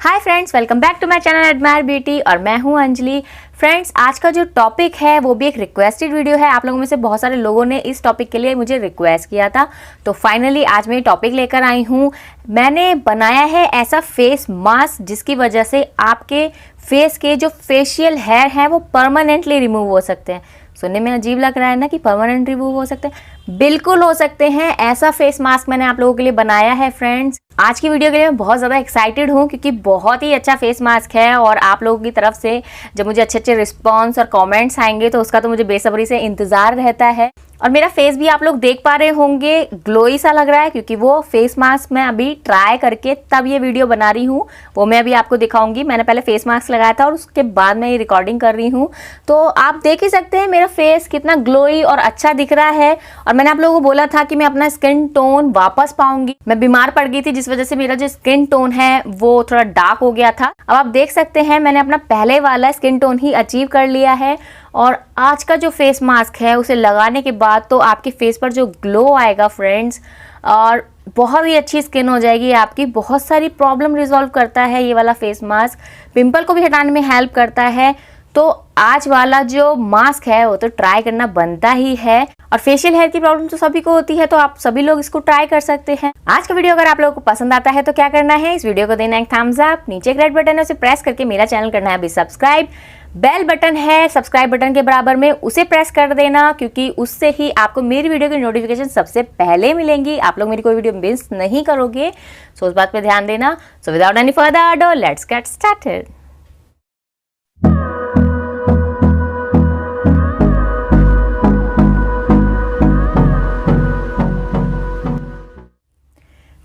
Hi friends, welcome back to my channel admire beauty और मैं हूं अंजलि। फ्रेंड्स, आज का जो टॉपिक है वो भी एक रिक्वेस्टेड वीडियो है। आप लोगों में से बहुत सारे लोगों ने इस टॉपिक के लिए मुझे रिक्वेस्ट किया था, तो फाइनली आज मैं ये टॉपिक लेकर आई हूं। मैंने बनाया है ऐसा फेस मास्क जिसकी वजह से आपके फेस के जो फेशियल हेयर हैं वो परमानेंटली रिमूव हो सकते हैं। सुनने में अजीब लग रहा है ना कि परमानेंट रिमूव हो सकते हैं, बिल्कुल हो सकते हैं। ऐसा फेस मास्क मैंने आप लोगों के लिए बनाया है। फ्रेंड्स, आज की वीडियो के लिए मैं बहुत ज़्यादा एक्साइटेड हूँ क्योंकि बहुत ही अच्छा फेस मास्क है और आप लोगों की तरफ से जब मुझे अच्छे अच्छे रिस्पॉन्स और कमेंट्स आएंगे तो उसका तो मुझे बेसब्री से इंतज़ार रहता है। और मेरा फेस भी आप लोग देख पा रहे होंगे ग्लोई सा लग रहा है क्योंकि वो फेस मास्क मैं अभी ट्राई करके तब ये वीडियो बना रही हूँ, वो मैं अभी आपको दिखाऊंगी। मैंने पहले फेस मास्क लगाया था और उसके बाद मैं ये रिकॉर्डिंग कर रही हूँ, तो आप देख ही सकते हैं मेरा फेस कितना ग्लोई और अच्छा दिख रहा है। और मैंने आप लोगों को बोला था कि मैं अपना स्किन टोन वापस पाऊंगी। मैं बीमार पड़ गई थी जिस वजह से मेरा जो स्किन टोन है वो थोड़ा डार्क हो गया था। अब आप देख सकते हैं मैंने अपना पहले वाला स्किन टोन ही अचीव कर लिया है। और आज का जो फेस मास्क है उसे लगाने के बाद तो आपके फेस पर जो ग्लो आएगा फ्रेंड्स, और बहुत ही अच्छी स्किन हो जाएगी आपकी। बहुत सारी प्रॉब्लम रिजॉल्व करता है ये वाला फेस मास्क, पिंपल को भी हटाने में हेल्प करता है। तो आज वाला जो मास्क है वो तो ट्राई करना बनता ही है। और फेशियल हेयर की प्रॉब्लम तो सभी को होती है, तो आप सभी लोग इसको ट्राई कर सकते हैं। आज का वीडियो अगर आप लोगों को पसंद आता है तो क्या करना है, इस वीडियो को देना एक थम्स अप, नीचे एक रेड बटन है उसे प्रेस करके मेरा चैनल करना है अभी सब्सक्राइब। बेल बटन है सब्सक्राइब बटन के बराबर में, उसे प्रेस कर देना क्योंकि उससे ही आपको मेरी वीडियो की नोटिफिकेशन सबसे पहले मिलेंगी। आप लोग मेरी कोई वीडियो मिस नहीं करोगे, सो उस बात पे ध्यान देना। So without any further ado let's get started.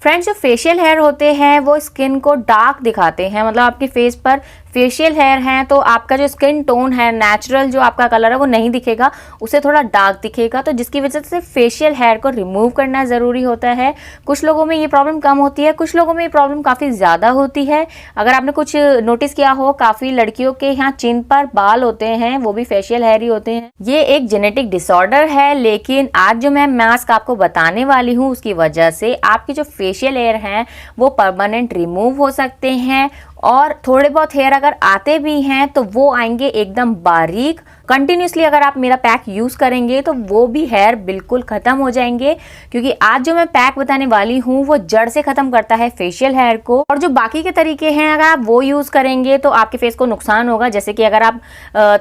Friends, जो फेशियल हेयर होते हैं वो स्किन को डार्क दिखाते हैं, मतलब आपके फेस पर फेशियल हेयर हैं तो आपका जो स्किन टोन है, नेचुरल जो आपका कलर है वो नहीं दिखेगा, उसे थोड़ा डार्क दिखेगा। तो जिसकी वजह से फेशियल हेयर को रिमूव करना ज़रूरी होता है। कुछ लोगों में ये प्रॉब्लम कम होती है, कुछ लोगों में ये प्रॉब्लम काफ़ी ज़्यादा होती है। अगर आपने कुछ नोटिस किया हो, काफ़ी लड़कियों के यहाँ चिन पर बाल होते हैं, वो भी फेशियल हेयर ही होते हैं। ये एक जेनेटिक डिसऑर्डर है, लेकिन आज जो मैं मास्क आपको बताने वाली हूँ उसकी वजह से आपके जो फेशियल हेयर हैं वो परमानेंट रिमूव हो सकते हैं। और थोड़े बहुत हेयर अगर आते भी हैं तो वो आएंगे एकदम बारीक। कंटिन्यूसली अगर आप मेरा पैक यूज़ करेंगे तो वो भी हेयर बिल्कुल ख़त्म हो जाएंगे, क्योंकि आज जो मैं पैक बताने वाली हूँ वो जड़ से ख़त्म करता है फेशियल हेयर को। और जो बाकी के तरीके हैं अगर आप वो यूज़ करेंगे तो आपके फेस को नुकसान होगा। जैसे कि अगर आप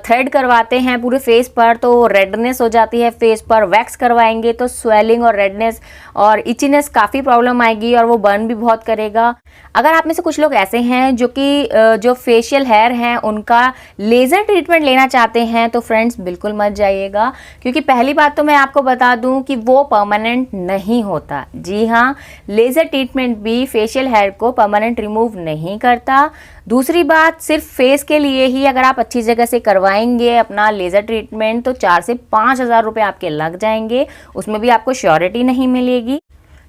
थ्रेड करवाते हैं पूरे फेस पर तो रेडनेस हो जाती है फेस पर, वैक्स करवाएंगे तो स्वेलिंग और रेडनेस और इचीनेस काफ़ी प्रॉब्लम आएगी और वो बर्न भी बहुत करेगा। अगर आप में से कुछ लोग ऐसे हैं जो कि जो फेशियल हेयर हैं उनका लेज़र ट्रीटमेंट लेना चाहते हैं तो फ्रेंड्स बिल्कुल मत जाइएगा, क्योंकि पहली बात तो मैं आपको बता दूं कि वो परमानेंट नहीं होता। जी हाँ, लेज़र ट्रीटमेंट भी फेशियल हेयर को परमानेंट रिमूव नहीं करता। दूसरी बात, सिर्फ फेस के लिए ही अगर आप अच्छी जगह से करवाएंगे अपना लेज़र ट्रीटमेंट तो 4 से 5 हज़ार रुपये आपके लग जाएंगे, उसमें भी आपको श्योरिटी नहीं मिलेगी।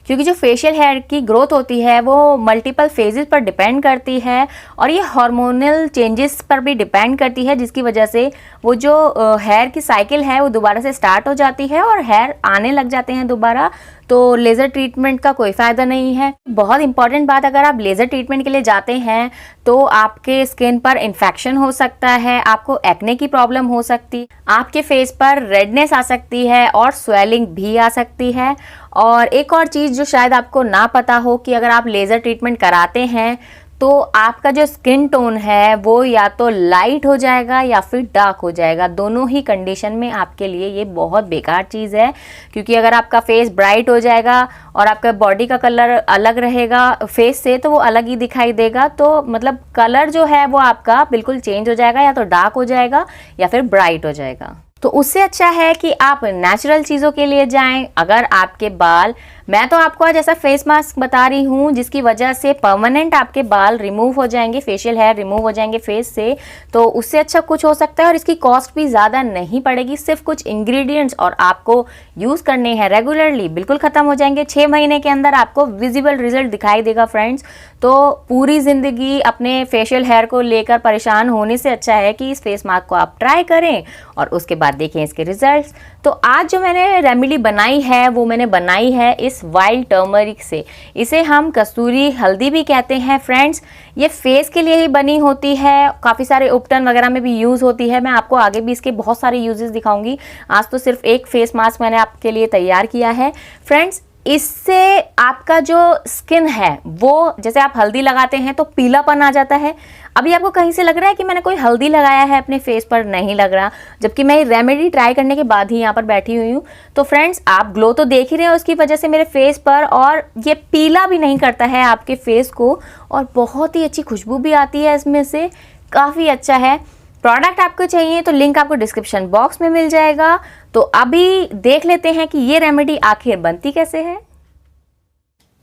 क्योंकि जो फेशियल हेयर की ग्रोथ होती है वो मल्टीपल फेजेस पर डिपेंड करती है और ये हार्मोनल चेंजेस पर भी डिपेंड करती है, जिसकी वजह से वो जो हेयर की साइकिल है वो दोबारा से स्टार्ट हो जाती है और हेयर आने लग जाते हैं दोबारा। तो लेज़र ट्रीटमेंट का कोई फ़ायदा नहीं है। बहुत इंपॉर्टेंट बात, अगर आप लेज़र ट्रीटमेंट के लिए जाते हैं तो आपके स्किन पर इन्फेक्शन हो सकता है, आपको एक्ने की प्रॉब्लम हो सकती, आपके फेस पर रेडनेस आ सकती है और स्वेलिंग भी आ सकती है। और एक और चीज़ जो शायद आपको ना पता हो कि अगर आप लेज़र ट्रीटमेंट कराते हैं तो आपका जो स्किन टोन है वो या तो लाइट हो जाएगा या फिर डार्क हो जाएगा। दोनों ही कंडीशन में आपके लिए ये बहुत बेकार चीज़ है, क्योंकि अगर आपका फेस ब्राइट हो जाएगा और आपका बॉडी का कलर अलग रहेगा फेस से तो वो अलग ही दिखाई देगा। तो मतलब कलर जो है वो आपका बिल्कुल चेंज हो जाएगा, या तो डार्क हो जाएगा या फिर ब्राइट हो जाएगा। तो उससे अच्छा है कि आप नेचुरल चीज़ों के लिए जाएं। अगर आपके बाल, मैं तो आपको आज ऐसा फेस मास्क बता रही हूँ जिसकी वजह से परमानेंट आपके बाल रिमूव हो जाएंगे, फेशियल हेयर रिमूव हो जाएंगे फेस से, तो उससे अच्छा कुछ हो सकता है और इसकी कॉस्ट भी ज़्यादा नहीं पड़ेगी। सिर्फ कुछ इंग्रेडिएंट्स और आपको यूज़ करने हैं रेगुलरली, बिल्कुल ख़त्म हो जाएंगे। 6 महीने के अंदर आपको विजिबल रिजल्ट दिखाई देगा फ्रेंड्स। तो पूरी ज़िंदगी अपने फेशियल हेयर को लेकर परेशान होने से अच्छा है कि इस फेस मास्क को आप ट्राई करें और उसके बाद देखें इसके रिजल्ट्स। तो आज जो मैंने रेमेडी बनाई है वो मैंने बनाई है इस फेस वाइल्ड टर्मरिक से। इसे हम कस्तूरी हल्दी भी कहते हैं फ्रेंड्स। ये फेस के लिए ही बनी होती है, काफ़ी सारे उपटन वगैरह में भी यूज़ होती है। मैं आपको आगे भी इसके बहुत सारे यूजेस दिखाऊंगी। आज तो सिर्फ एक फेस मास्क मैंने आपके लिए तैयार किया है फ्रेंड्स। इससे आपका जो स्किन है वो, जैसे आप हल्दी लगाते हैं तो पीलापन आ जाता है। अभी आपको कहीं से लग रहा है कि मैंने कोई हल्दी लगाया है अपने फेस पर, नहीं लग रहा, जबकि मैं ये रेमेडी ट्राई करने के बाद ही यहाँ पर बैठी हुई हूँ। तो फ्रेंड्स आप ग्लो तो देख ही रहे हो उसकी वजह से मेरे फेस पर, और ये पीला भी नहीं करता है आपके फेस को, और बहुत ही अच्छी खुशबू भी आती है इसमें से, काफ़ी अच्छा है। प्रोडक्ट आपको चाहिए तो लिंक आपको डिस्क्रिप्शन बॉक्स में मिल जाएगा। तो अभी देख लेते हैं कि ये रेमेडी आखिर बनती कैसे है।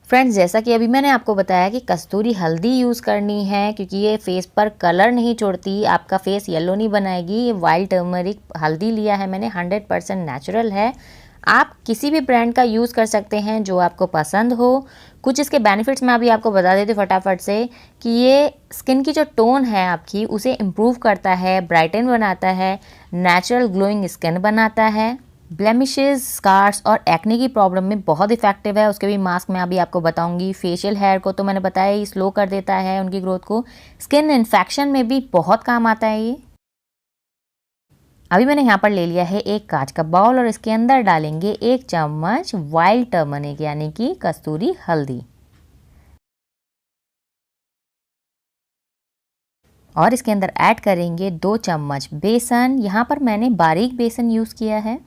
फ्रेंड्स जैसा कि अभी मैंने आपको बताया कि कस्तूरी हल्दी यूज़ करनी है, क्योंकि ये फेस पर कलर नहीं छोड़ती, आपका फेस येलो नहीं बनाएगी। ये वाइल्ड टर्मरिक हल्दी लिया है मैंने, 100% नेचुरल है। आप किसी भी ब्रांड का यूज़ कर सकते हैं जो आपको पसंद हो। कुछ इसके बेनिफिट्स मैं अभी आपको बता देती हूँ फटाफट से, कि ये स्किन की जो टोन है आपकी उसे इम्प्रूव करता है, ब्राइटन बनाता है, नेचुरल ग्लोइंग स्किन बनाता है, ब्लेमिशेस, स्कार्स और एक्ने की प्रॉब्लम में बहुत इफेक्टिव है। उसके भी मास्क मैं अभी आपको बताऊंगी। फेशियल हेयर को तो मैंने बताया ही स्लो कर देता है उनकी ग्रोथ को। स्किन इन्फेक्शन में भी बहुत काम आता है ये। अभी मैंने यहाँ पर ले लिया है एक कांच का बाउल, और इसके अंदर डालेंगे 1 चम्मच वाइल्ड टर्मरिक यानी कि कस्तूरी हल्दी, और इसके अंदर ऐड करेंगे 2 चम्मच बेसन। यहाँ पर मैंने बारीक बेसन यूज़ किया है,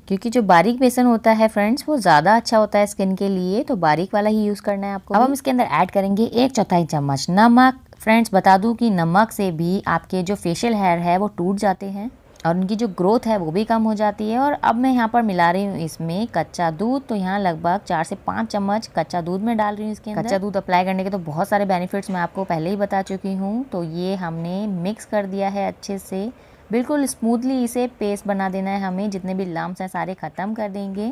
क्योंकि जो बारीक बेसन होता है फ्रेंड्स वो ज़्यादा अच्छा होता है स्किन के लिए, तो बारीक वाला ही यूज़ करना है आपको। अब हम इसके अंदर ऐड करेंगे 1/4 चम्मच नमक। फ्रेंड्स बता दूं कि नमक से भी आपके जो फेशियल हेयर है वो टूट जाते हैं, और उनकी जो ग्रोथ है वो भी कम हो जाती है। और अब मैं यहाँ पर मिला रही हूँ इसमें कच्चा दूध, तो यहाँ लगभग 4 से 5 चम्मच कच्चा दूध में डाल रही हूँ इसके अंदर। कच्चा दूध अप्लाई करने के तो बहुत सारे बेनिफिट्स मैं आपको पहले ही बता चुकी हूँ। तो ये हमने मिक्स कर दिया है अच्छे से, बिल्कुल स्मूथली इसे पेस्ट बना देना है हमें। जितने भी लम्स हैं सारे ख़त्म कर देंगे।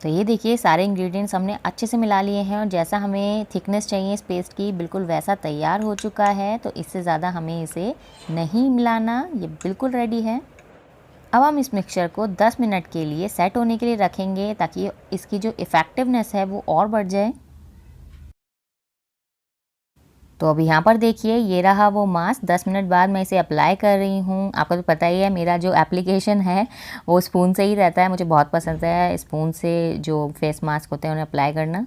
तो ये देखिए सारे इंग्रेडिएंट्स हमने अच्छे से मिला लिए हैं, और जैसा हमें थिकनेस चाहिए इस पेस्ट की बिल्कुल वैसा तैयार हो चुका है। तो इससे ज़्यादा हमें इसे नहीं मिलाना, ये बिल्कुल रेडी है। अब हम इस मिक्सचर को 10 मिनट के लिए सेट होने के लिए रखेंगे, ताकि इसकी जो इफ़ेक्टिवनेस है वो और बढ़ जाए। तो अब यहाँ पर देखिए ये रहा वो मास्क। 10 मिनट बाद मैं इसे अप्लाई कर रही हूँ। आपको तो पता ही है मेरा जो एप्लीकेशन है वो स्पून से ही रहता है, मुझे बहुत पसंद है स्पून से जो फेस मास्क होते हैं उन्हें अप्लाई करना।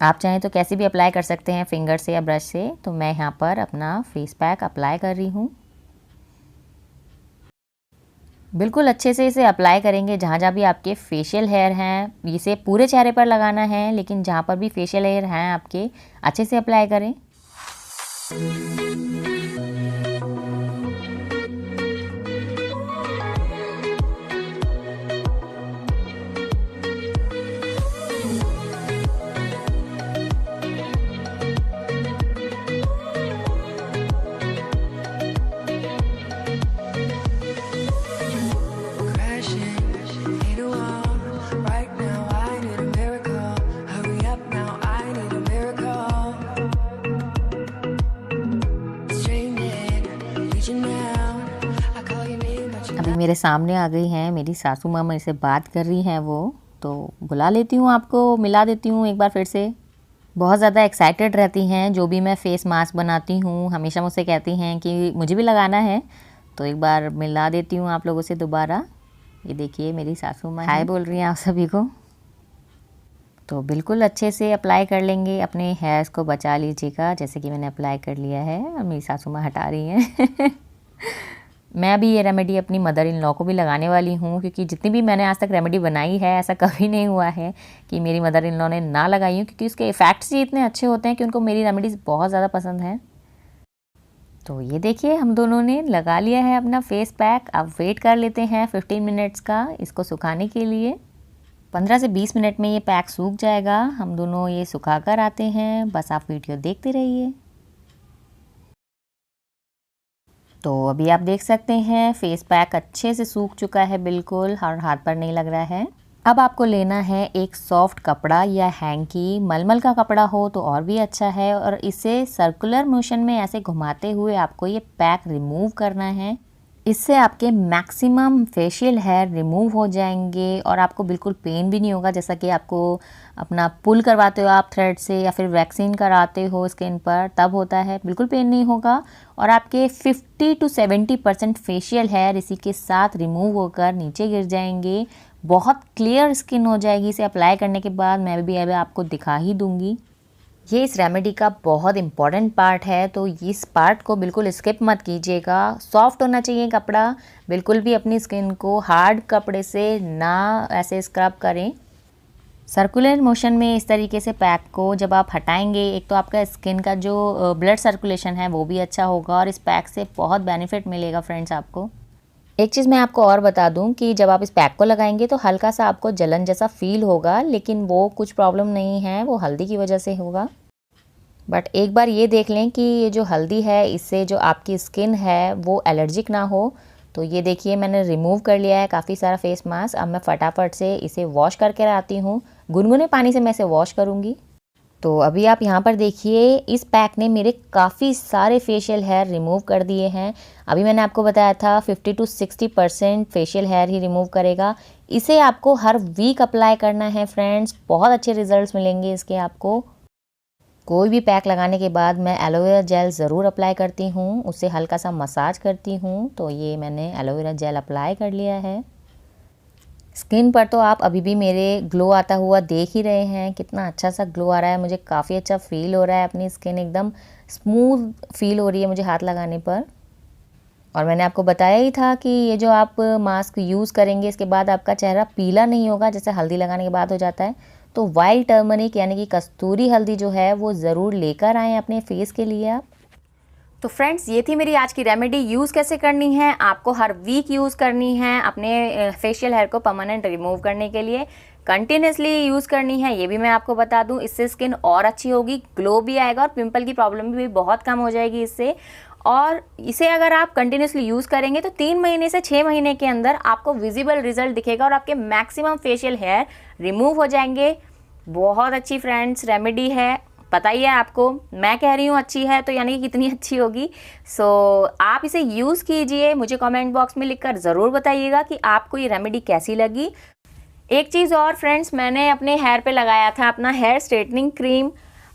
आप चाहें तो कैसे भी अप्लाई कर सकते हैं, फिंगर से या ब्रश से। तो मैं यहाँ पर अपना फेस पैक अप्लाई कर रही हूँ। बिल्कुल अच्छे से इसे अप्लाई करेंगे जहाँ जहाँ भी आपके फेशियल हेयर हैं। इसे पूरे चेहरे पर लगाना है, लेकिन जहाँ पर भी फेशियल हेयर हैं आपके अच्छे से अप्लाई करें। अभी मेरे सामने आ गई हैं मेरी सासू माँ, मेरे से बात कर रही हैं वो, तो बुला लेती हूँ, आपको मिला देती हूँ एक बार फिर से। बहुत ज़्यादा एक्साइटेड रहती हैं जो भी मैं फ़ेस मास्क बनाती हूँ, हमेशा मुझसे कहती हैं कि मुझे भी लगाना है। तो एक बार मिला देती हूँ आप लोगों से दोबारा। ये देखिए मेरी सासू माँ हाय बोल रही हैं आप सभी को। तो बिल्कुल अच्छे से अप्लाई कर लेंगे, अपने हेयर्स को बचा लीजिएगा। जैसे कि मैंने अप्लाई कर लिया है और मेरी सासू माँ हटा रही हैं। मैं अभी ये रेमेडी अपनी मदर इन लॉ को भी लगाने वाली हूँ, क्योंकि जितनी भी मैंने आज तक रेमेडी बनाई है ऐसा कभी नहीं हुआ है कि मेरी मदर इन लॉ ने ना लगाई हूँ, क्योंकि उसके इफ़ेक्ट्स ही इतने अच्छे होते हैं कि उनको मेरी रेमेडीज़ बहुत ज़्यादा पसंद हैं। तो ये देखिए हम दोनों ने लगा लिया है अपना फेस पैक। अब वेट कर लेते हैं 15 मिनट्स का इसको सुखाने के लिए। 15 से 20 मिनट में ये पैक सूख जाएगा। हम दोनों ये सुखा कर आते हैं, बस आप वीडियो देखते रहिए। तो अभी आप देख सकते हैं फेस पैक अच्छे से सूख चुका है बिल्कुल, और हाथ पर नहीं लग रहा है। अब आपको लेना है एक सॉफ्ट कपड़ा या हैंकी, मलमल का कपड़ा हो तो और भी अच्छा है, और इसे सर्कुलर मोशन में ऐसे घुमाते हुए आपको ये पैक रिमूव करना है। इससे आपके मैक्सिमम फेशियल हेयर रिमूव हो जाएंगे और आपको बिल्कुल पेन भी नहीं होगा। जैसा कि आपको अपना पुल करवाते हो आप थ्रेड से या फिर वैक्सीन कराते हो स्किन पर, तब होता है, बिल्कुल पेन नहीं होगा। और आपके 50 to 70% फेशियल हेयर इसी के साथ रिमूव होकर नीचे गिर जाएंगे। बहुत क्लियर स्किन हो जाएगी इसे अप्लाई करने के बाद। मैं भी अभी आपको दिखा ही दूँगी। ये इस रेमेडी का बहुत इम्पॉर्टेंट पार्ट है, तो इस पार्ट को बिल्कुल स्किप मत कीजिएगा। सॉफ्ट होना चाहिए कपड़ा, बिल्कुल भी अपनी स्किन को हार्ड कपड़े से ना ऐसे स्क्रब करें। सर्कुलर मोशन में इस तरीके से पैक को जब आप हटाएंगे, एक तो आपका स्किन का जो ब्लड सर्कुलेशन है वो भी अच्छा होगा और इस पैक से बहुत बेनिफिट मिलेगा फ्रेंड्स आपको। एक चीज़ मैं आपको और बता दूं कि जब आप इस पैक को लगाएंगे तो हल्का सा आपको जलन जैसा फील होगा, लेकिन वो कुछ प्रॉब्लम नहीं है, वो हल्दी की वजह से होगा। बट एक बार ये देख लें कि ये जो हल्दी है इससे जो आपकी स्किन है वो एलर्जिक ना हो। तो ये देखिए मैंने रिमूव कर लिया है काफ़ी सारा फेस मास्क। अब मैं फटाफट से इसे वॉश करके आती हूँ। गुनगुने पानी से मैं इसे वॉश करूँगी। तो अभी आप यहाँ पर देखिए इस पैक ने मेरे काफ़ी सारे फेशियल हेयर रिमूव कर दिए हैं। अभी मैंने आपको बताया था 50 to 60% फेशियल हेयर ही रिमूव करेगा। इसे आपको हर वीक अप्लाई करना है फ्रेंड्स, बहुत अच्छे रिजल्ट्स मिलेंगे इसके आपको। कोई भी पैक लगाने के बाद मैं एलोवेरा जेल ज़रूर अप्लाई करती हूँ, उससे हल्का सा मसाज करती हूँ। तो ये मैंने एलोवेरा जेल अप्लाई कर लिया है स्किन पर। तो आप अभी भी मेरे ग्लो आता हुआ देख ही रहे हैं, कितना अच्छा सा ग्लो आ रहा है। मुझे काफ़ी अच्छा फील हो रहा है, अपनी स्किन एकदम स्मूथ फील हो रही है मुझे हाथ लगाने पर। और मैंने आपको बताया ही था कि ये जो आप मास्क यूज़ करेंगे इसके बाद आपका चेहरा पीला नहीं होगा जैसे हल्दी लगाने के बाद हो जाता है। तो वाइल्ड टर्मरिक यानी कि कस्तूरी हल्दी जो है वो ज़रूर लेकर आएँ अपने फेस के लिए आप। तो फ्रेंड्स ये थी मेरी आज की रेमेडी। यूज़ कैसे करनी है, आपको हर वीक यूज़ करनी है अपने फेशियल हेयर को परमानेंट रिमूव करने के लिए। कंटिन्यूसली यूज़ करनी है, ये भी मैं आपको बता दूं। इससे स्किन और अच्छी होगी, ग्लो भी आएगा और पिंपल की प्रॉब्लम भी बहुत कम हो जाएगी इससे। और इसे अगर आप कंटिन्यूसली यूज़ करेंगे तो 3 महीने से 6 महीने के अंदर आपको विजिबल रिजल्ट दिखेगा और आपके मैक्सिमम फेशियल हेयर रिमूव हो जाएंगे। बहुत अच्छी फ्रेंड्स रेमेडी है, पता ही है आपको। मैं कह रही हूँ अच्छी है तो यानी कि कितनी अच्छी होगी। सो आप इसे यूज़ कीजिए, मुझे कमेंट बॉक्स में लिखकर ज़रूर बताइएगा कि आपको ये रेमेडी कैसी लगी। एक चीज़ और फ्रेंड्स, मैंने अपने हेयर पे लगाया था अपना हेयर स्ट्रेटनिंग क्रीम।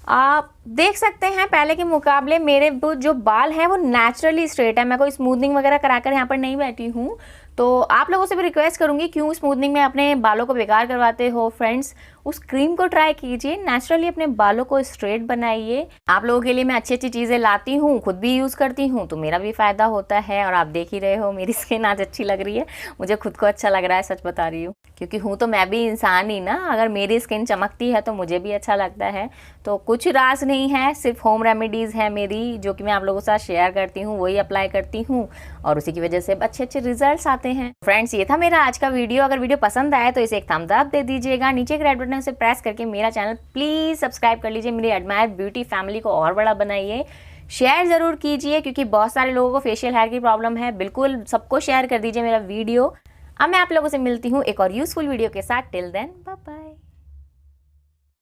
आप देख सकते हैं पहले के मुकाबले मेरे जो बाल हैं वो नेचुरली स्ट्रेट है। मैं कोई स्मूथनिंग वगैरह कराकर यहाँ पर नहीं बैठी हूँ। तो आप लोगों से भी रिक्वेस्ट करूँगी, क्यों स्मूथनिंग में अपने बालों को बेकार करवाते हो फ्रेंड्स। उस क्रीम को ट्राई कीजिए, नेचुरली अपने बालों को स्ट्रेट बनाइए। आप लोगों के लिए मैं अच्छी अच्छी चीज़ें लाती हूँ, खुद भी यूज़ करती हूँ, तो मेरा भी फ़ायदा होता है। और आप देख ही रहे हो मेरी स्किन आज अच्छी लग रही है, मुझे खुद को अच्छा लग रहा है, सच बता रही हूँ। क्योंकि हूँ तो मैं भी इंसान ही ना, अगर मेरी स्किन चमकती है तो मुझे भी अच्छा लगता है। तो कुछ राज नहीं है, सिर्फ होम रेमेडीज़ है मेरी जो कि मैं आप लोगों के साथ शेयर करती हूँ, वही अप्लाई करती हूँ और उसी की वजह से अच्छे अच्छे रिजल्ट्स आते हैं। फ्रेंड्स ये था मेरा आज का वीडियो। अगर वीडियो पसंद आए तो इसे एक थम्स अप दे दीजिएगा। नीचे के रेड बटन से प्रेस करके मेरा चैनल प्लीज़ सब्सक्राइब कर लीजिए। मेरी एडमायर ब्यूटी फैमिली को और बड़ा बनाइए। शेयर ज़रूर कीजिए क्योंकि बहुत सारे लोगों को फेशियल हेयर की प्रॉब्लम है। बिल्कुल सबको शेयर कर दीजिए मेरा वीडियो। अब मैं आप लोगों से मिलती हूँ एक और यूज़फुल वीडियो के साथ। Till then bye bye.